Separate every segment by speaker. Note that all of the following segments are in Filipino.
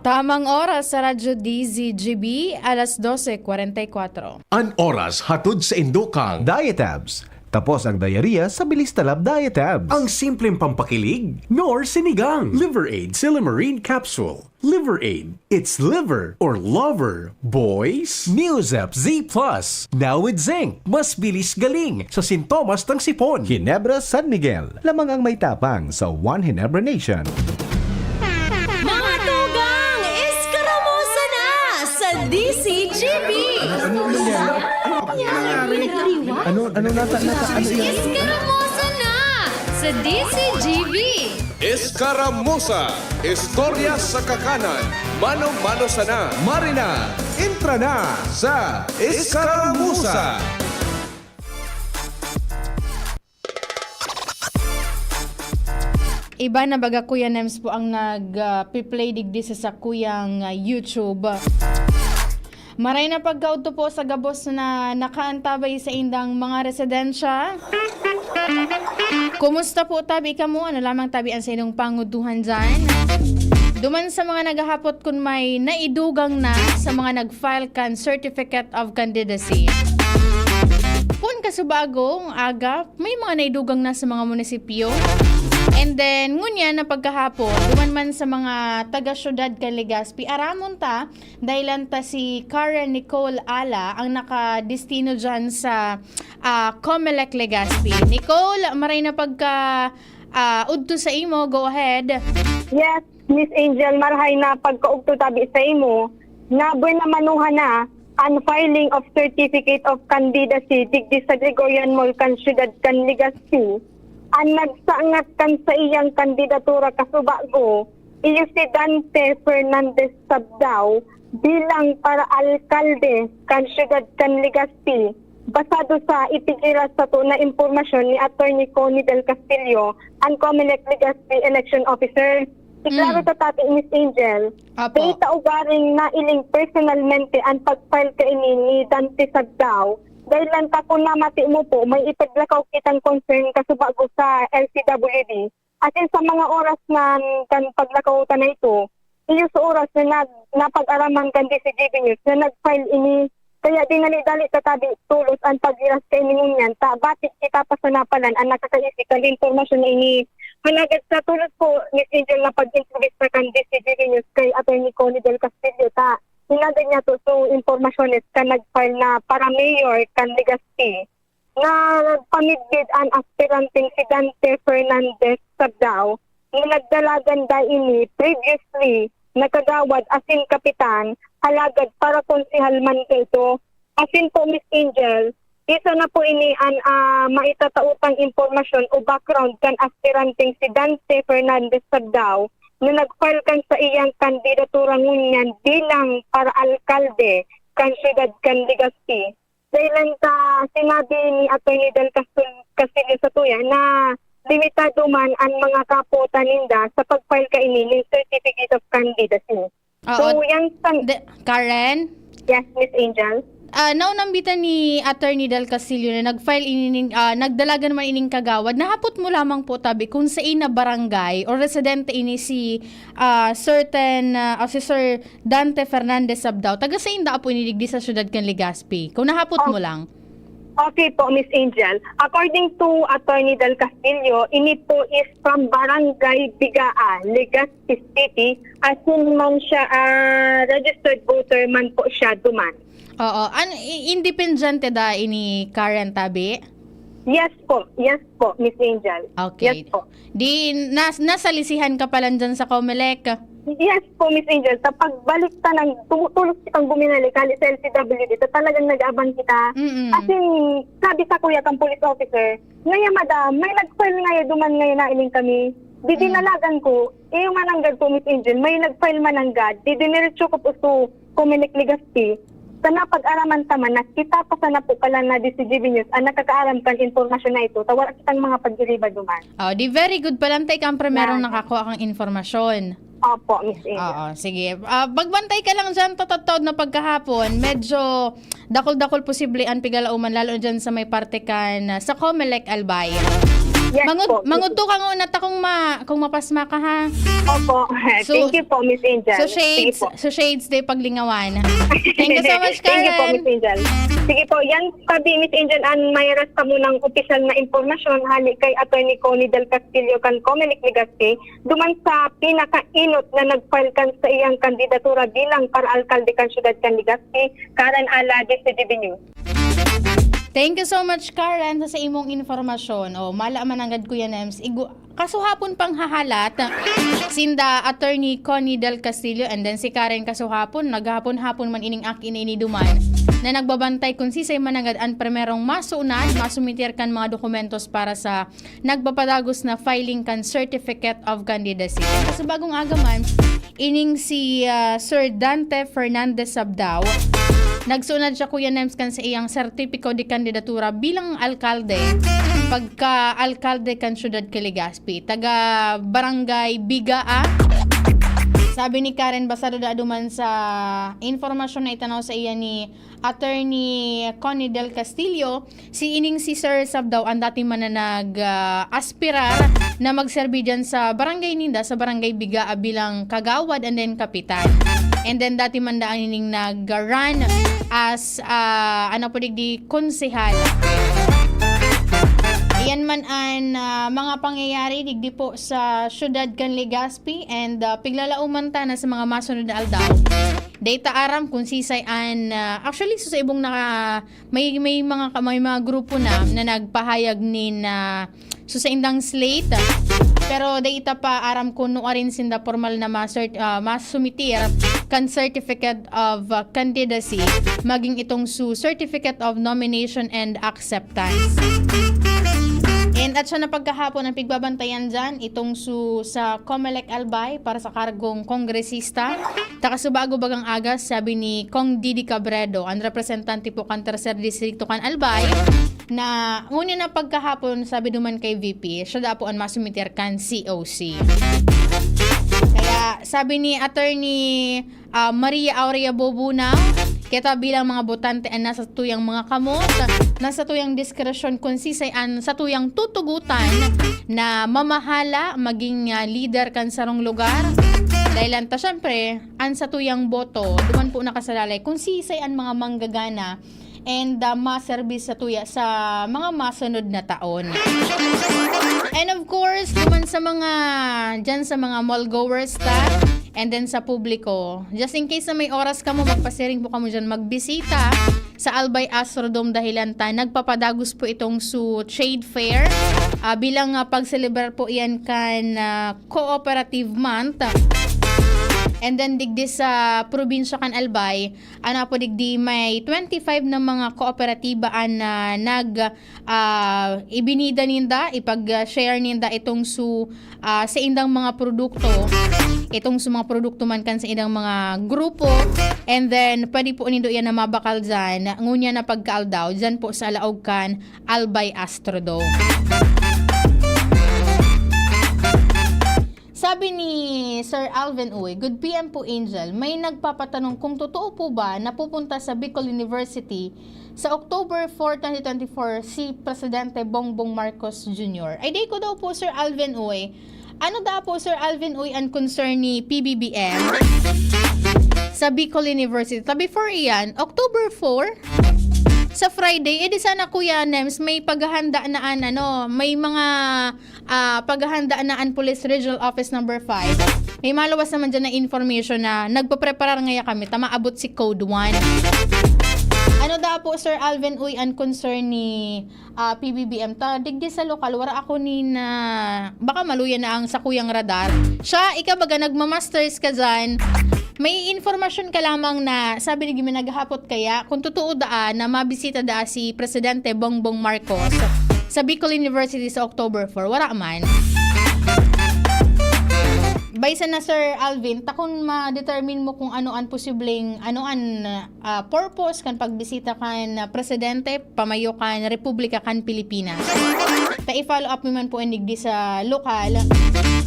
Speaker 1: Tamang oras sa Radyo DZGB, alas 12:44.
Speaker 2: An oras hatod sa Indokang.
Speaker 3: Diatabs. Tapos ang diarrhea sa bilis talab Diatabs.
Speaker 2: Ang simpleng pampakilig, nor sinigang. Liver Aid Silymarin Capsule. Liver Aid. It's liver or lover, boys.
Speaker 3: Newzep Z+. Now with zinc. Mas bilis galing sa sintomas ng sipon. Ginebra San Miguel. Lamang ang may tapang sa One Ginebra Nation.
Speaker 4: Mga tugang, iskaramusa na sa DCGB!
Speaker 3: Ano nata?
Speaker 4: Iskaramusa na sa DCGB!
Speaker 5: Escaramuza, istorya sa kakanan, mano-mano sana.
Speaker 3: Marina, intra na sa Escaramuza.
Speaker 1: Iba na baga Kuya Nems po ang nag-play digdi sa kuyang YouTube. Maray na pagkauto po sa gabos na nakaantabay sa indang mga residensya. Kumusta po tabi ka mo? Ano lamang tabian sa inyong panguduhan dyan? Duman sa mga naghahapot kung may naidugang na sa mga nag-file kan Certificate of Candidacy. Kung kasubagong aga, may mga naidugang na sa mga munisipyo. And then, ngunya na pagkahapon, duman man sa mga taga-syudad kan Legazpi, aramon ta, dahilan ta si Karen Nicole Ala ang nakadestino dyan sa Comelec Legazpi. Nicole, maray na pagka udto sa imo, go ahead.
Speaker 6: Yes, Miss Angel, marhay na pagkaugto tabi sa imo, na buwan na manuhan na ang filing of Certificate of Candidacy digdi sa Gregorian Mall kan syudad kan Legazpi. Ang nagsaangat kan sa iyang kandidatura kasubago, iyo si Dante Fernandez Sabdao bilang para alkalde kan syudad kan Legazpi. Basado sa itigira sa to na impormasyon ni Attorney Connie Del Castillo, ang Comelec Legazpi Election Officer. Iklaro tati Miss Angel,
Speaker 1: Apo.
Speaker 6: data ugaring na iling personalmente ang pag-file kaini ni Dante Sabdao. Dahil lang tako na mati mo po, may ipaglakaw kitang concern kasubago sa LCWD. At in sa mga oras na kan paglakaw na ito, iyo sa oras na napag-araman kan DCGB News na nag-file ini, kaya di dali tatabi tulos ang pag-iras kay ningunyan, batik kita pa sa napalan ang nakakaisik kan informasyon ini. Malagad sa tulos po, Miss Angel, na pag-introduce na kan DCGB News kay Atty. Connie Del Castillo, hinagad niya to so informasyon ka nag-file na para mayor kan Legazpi na pamidbid ang aspiranting si Dante Fernandez Sabdao na nagdalagan da ini previously nakagawad asin kapitan halagad para konsihal man ito. Asin po Miss Angel, isa na po ini ang maitataupang informasyon o background kan aspiranting si Dante Fernandez Sabdao na nag-file kan sa iyang kandidatura ngunyan bilang para alkalde kan syudad kan Legazpi. Dahil ta sinabi ni Atty. Del Castillo sa tuya na limitado man ang mga kaputan ninda sa pag-file kaini ng Certificate of Candidacy. So yan
Speaker 1: Karen?
Speaker 6: Yes, Miss Angel.
Speaker 1: Naunambitan ni Attorney Del Castillo na nag-file nagdalaga naman ining kagawad. Nahapot mo lamang po tabi kung sa ina barangay o residente ini si si Sir Dante Fernandez Sabdao. Taga sa inda po iniligdi sa syudad kan Legazpi. Kung nahapot mo lang.
Speaker 6: Okay po, Miss Angel. According to Attorney Del Castillo, ini po is from Barangay Bigaa, Legazpi City. As in man siya, registered voter man po siya duman.
Speaker 1: Oo. Independent da ini Karen tabi?
Speaker 6: Yes po, Miss Angel.
Speaker 1: Okay.
Speaker 6: Yes po.
Speaker 1: Di nasalisihan ka pala dyan sa Comelec.
Speaker 6: Yes po, Miss Angel. Sa pagbalik ta ng tumutulog kitang buminali kali sa LCWD, talagang nag-abang kita. As in, sabi sa kuya kang police officer, ngayon madam, may nag-file ngayon, duman ngayon na iling kami. Di dinalagan ko, yung mananggad po, Miss Angel, may nag-file mananggad, di diniretso ko po sa Comelec Legazpi. Sa napag-araman taman, nakita pa sana po pala na DCGB News ang nakakaaram kan informasyon na ito. Tawala kitang mga pagdiriba duman.
Speaker 1: Di very good pala. Tay kang primerong nakakuha kang informasyon.
Speaker 6: Opo, Miss Angel.
Speaker 1: Oo, sige. Magbantay ka lang dyan, tatataod na pagkahapon. Medyo dakol-dakol posible ang pigalauman, lalo dyan sa may parte kan sa Comelec Albay.
Speaker 6: Yes po.
Speaker 1: Mangudto ka nga unat akong kung mapasma ka ha.
Speaker 6: Opo.
Speaker 1: So-
Speaker 6: Thank you po, Miss Angel. Sige po.
Speaker 1: Shades day paglingawan. Thank you so much,
Speaker 6: Thank you po,
Speaker 1: Karen.
Speaker 6: Miss Angel. Sige po, yan tabi, Miss Angel, ang mayroon ka munang opisyal na impormasyon hali kay Atty. Connie Del Castillo kan Comelec Legazpi, duman sa pinakainot na nag-file kan sa iyang kandidatura bilang para-alkalde kan syudad kan Legazpi, Karen Ala, DCGB News.
Speaker 1: Thank you so much, Karen, sa imong informasyon. O, mala man agad Kuya Nems. Kasuhapon pang hahalat, sinda Attorney Connie Del Castillo and then si Karen kasuhapon, naghapon-hapon man ining akin ini duman, na nagbabantay kung sisay man agad ang primerong masunad, masumitir kan mga dokumentos para sa nagpapadagos na filing kan Certificate of Candidacy. Kasi bagong agaman, ining si Sir Dante Fernandez Sabdao, nagsunad siya Kuya Nems kan sa iyang sertipiko de kandidatura bilang alkalde pagka-alkalde kan syudad Legazpi, taga Barangay Bigaa. Sabi ni Karen, basado da duman sa informasyon na itanaw sa iya ni Attorney Connie Del Castillo, si Sir Sabdao ang dati man na nag-aspirar na magserbi dyan sa Barangay Ninda, sa Barangay Bigaa bilang kagawad and then kapitan. And then dati man daan ining nag-run as di konsehal. Iyan man ang mga pangyayari digdi po sa syudad kan Legazpi and piglalauman ta na sa mga masunod na aldaw. Data aram kung sisay an actually sa ibong may mga grupo na nagpahayag ni na sa indang slate. Pero data pa aram ko no arin sinda formal na masumitir kan Certificate of Candidacy maging itong Certificate of Nomination and Acceptance. And at siya na pagkahapon ang pigbabantayan dyan, itong sa Comelec Albay para sa kargong kongresista. Takasubago bagang agas, sabi ni Kong Didi Cabredo, ang representante po kan Tercer Distrito kan Albay, na ngunit na pagkahapon, sabi duman kay VP, siya da po ang masumitir kan COC. Kaya sabi ni Attorney Maria Aurea Bobuna, kita bilang mga botante ang nasa tuyang mga kamot, nasa tuyang diskresyon kung sisay ang sa tuyang tutugutan na mamahala maging leader kan sarong lugar. Dahil anta syempre, ang sa tuyang boto, duman po nakasalalay kung sisay ang mga manggagana and ma-service sa tuya sa mga masunod na taon. And of course, duman sa mga dyan sa mga mall goers and then sa publiko, just in case na may oras ka mo, magpasiring po ka mo dyan magbisita sa Albay Astrodome dahilan nagpapadagos po itong Trade Fair bilang pag-celebrate po iyan kan Cooperative Month. And then digdi sa probinsya kan Albay, po digdi may 25 na mga kooperatibaan na ibinida ninda, ipag-share ninda itong sa indang mga produkto. Itong mga produkto man kan sa indang mga grupo. And then pwede po nindo yan na mabakal dyan, ngunya na pagkaaldaw dyan po sa alaog kan Albay Astrodome. Sabi ni Sir Alvin Uy, good PM po Angel, may nagpapatanong kung totoo po ba na pupunta sa Bicol University sa October 4, 2024 si Presidente Bongbong Marcos Jr. Ay di ko daw po Sir Alvin Uy, ano daw po Sir Alvin Uy ang concern ni PBBM sa Bicol University? Before iyan, October 4, sa Friday, edi sana Kuya Nems, may paghahanda naan, may mga paghahanda naan Police Regional Office number 5. May maluwas naman dyan na information na nagpapreparar ngaya kami, tamaabot si Code 1. Ano daw po Sir Alvin Uy ang concern ni PBBM? Digdi sa lokal, wara ako ni na baka maluya na ang sa kuyang radar. Siya, ikabaga nagmamasters ka dyan, may informasyon ka lamang na sabi ni Gimi naghahapot kaya kung totoo na mabisita si Presidente Bongbong Marcos sa Bicol University sa October 4. Wala man. Baysa na Sir Alvin, takon ma-determine mo kung ano ang posibleng purpose kan pagbisita kan Presidente pamayo kan Republika kan Pilipinas. I-follow up mo man po inigdi sa lokal.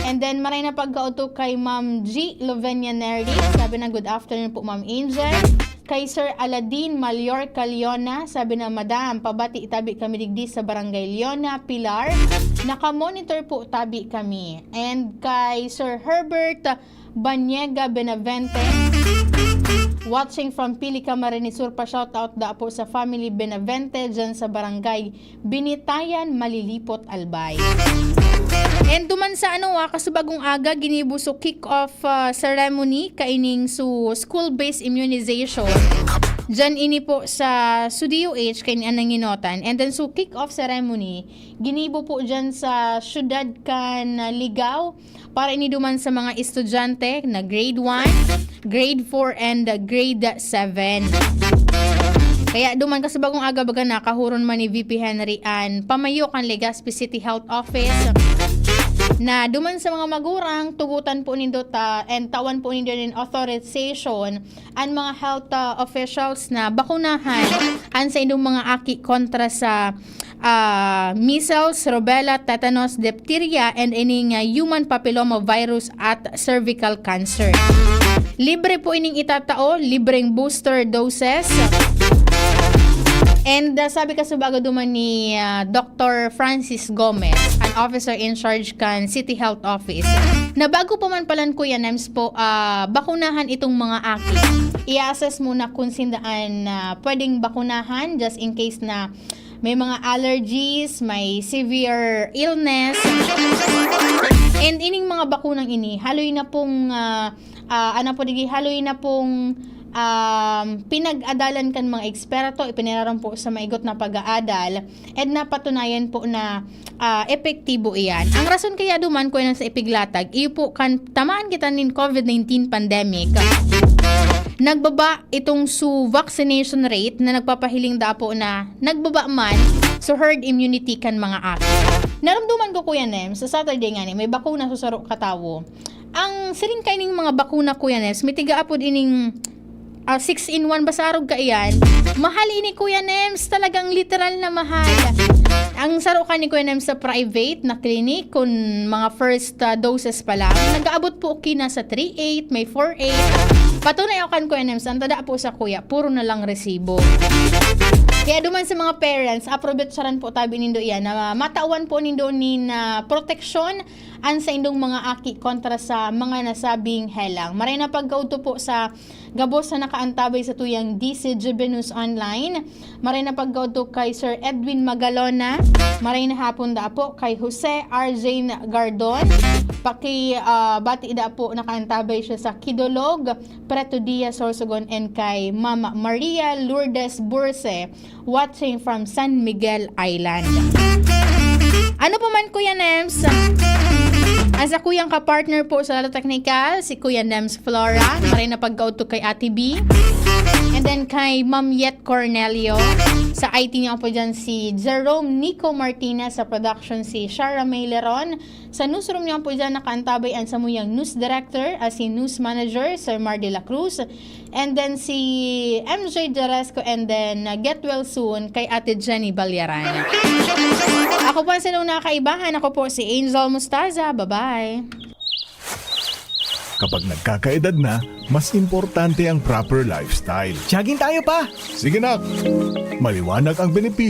Speaker 1: And then maray na pagkauto kay Ma'am G. Lovenia Nerdy. Sabi na good afternoon po Ma'am Angel. Kay Sir Aladin Mallorca Leona, sabi na, Madam, pabati itabi kami digdi sa Barangay Leona, Pilar. Naka-monitor po tabi kami. And kay Sir Herbert Banyega Benavente, watching from Pili Camarines Sur, pa shoutout da po sa family Benavente dyan sa Barangay Binitayan, Malilipot, Albay. And duman sa kasubagong aga ginibo so kick-off ceremony kaining su school-based immunization. Diyan ini po sa DOH kay ni anang ginotan. And then so kick-off ceremony ginibo po diyan sa syudad kan Ligaw para ini duman sa mga estudyante na grade 1, grade 4 and grade 7. Kaya duman ka sa bagong aga baga nakahuron man ni VP Henry Ann pamayo kan Legazpi City Health Office na duman sa mga magurang tugutan po nindo and tawan po nindo in authorization ang mga health officials na bakunahan ang sa indong mga aki kontra sa measles, rubella, tetanus, diphtheria and ining human papilloma virus at cervical cancer. Libre po ining itatao, libreng booster doses. And sabi ka sa bago duman ni Dr. Francis Gomez, an officer in charge kan City Health Office, na bago pa man palan Kuya Nems po, bakunahan itong mga aki. I-assess muna kung sindaan pwedeng bakunahan just in case na may mga allergies, may severe illness. And ining mga bakunang ini, haloy na pong, haloy na pong pinag-adalan kan mga eksperto, ipinararam po sa maigot na pag-aadal at napatunayan po na epektibo iyan. Ang rason kaya duman ko yan sa ipiglatag, iyo po kan tamaan kita nin COVID-19 pandemic. Nagbaba itong vaccination rate na nagpapahiling da po na nagbaba man so herd immunity kan mga aki. Naramduman ko Kuya Nem, sa Saturday nga ni, may bakuna sa saro katawo. Ang siring kaining mga bakuna Kuya Nem, mitiga apod ining 6-in-1 basarog ka iyan. Mahal ini Kuya Nems, talagang literal na mahal. Ang saro ka ni Kuya Nems sa private na clinic kung mga first doses pa lang, nag-aabot po kina sa 3.8, may 4.8. Patunay ako kan Kuya Nems, ang tada po sa kuya, puro na lang resibo. Kaya duman sa mga parents, approbate saran po tabi nindo iyan na matawan po nindo ni na proteksyon an sa indong mga aki kontra sa mga nasabing helang. Maray na pagkauto po sa gabos sa nakaantabay sa tuyang DCGB News Online. Maray na pagkauto kay Sir Edwin Magalona. Maray na hapon da po kay Jose R. Gardon. Bati da po nakaantabay siya sa Kidolog, Preto Diaz, Sorsogon, and kay Mama Maria Lourdes Burse, watching from San Miguel Island. Ano pa man Kuya Nems? Asa kuyang ka-partner po sa Lalo Technical, si Kuya Nems Flora, maray na pagkauto kay Ate B. And then kay Ma'am Yet Cornelio. Sa IT niya po dyan si Jerome Nico Martinez, sa production si Shara Mayleron. Sa newsroom niya po dyan nakaantabay ang samuyang news director, si news manager Sir Mar de la Cruz. And then si MJ Jaresco, and then get well soon kay Ate Jenny Balyaran. Ako po ang sinong nakaibahan. Ako po si Angel Mustaza. Bye-bye.
Speaker 7: Kapag nagkakaedad na, mas importante ang proper lifestyle.
Speaker 3: Jogging tayo pa!
Speaker 7: Sige na, maliwanag ang benepisyo